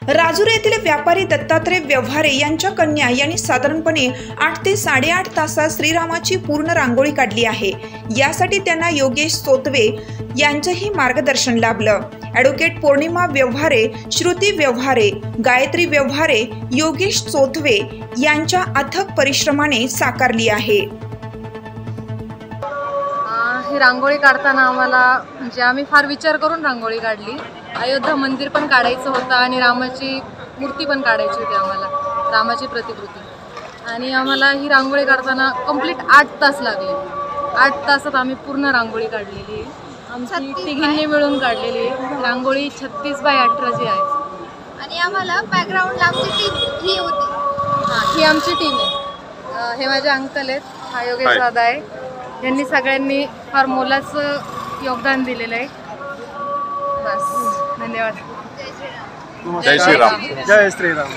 राजुरी येथील व्यापारी दत्तात्रय व्यवहारे यांच्या कन्या यांनी साधारणपणे 8 ते 8.5 तासात श्रीरामाची पूर्ण रांगोळी काढली आहे। यासाठी त्यांना योगेश सोतवे यांचेही मार्गदर्शन लाभलं। ॲडव्होकेट पौर्णिमा व्यवहारे, श्रुती व्यवहारे, गायत्री व्यवहारे, योगेश सोतवे यांच्या अथक परिश्रमाने साकारली आहे। ही रांगोळी काढताना आम्हाला म्हणजे आम्ही फार विचार करून रांगोळी काढली। अयोध्या मंदिर पण काढायचं होतं आणि रामाची मूर्ती पण काढायची होती आम्हाला, रामाची प्रतिकृती। आणि आम्हाला ही रांगोळी काढताना कंप्लीट 8 तास लागले। 8 तासात आम्ही पूर्ण रांगोळी काढलेली आहे। आमची तिघींनी मिळून काढलेली रांगोळी 36 बाय 18 आहे। आणि आम्हाला बॅकग्राऊंडला आमची टीम ही होती। ही आमची टीम आहे। हे माझे अंकल आहेत, हा योगेश दादा आहे। यांनी सगळ्यांनी फार मोलाचं योगदान दिलेलं आहे। बस, धन्यवाद। जय श्रीराम। जय श्रीराम।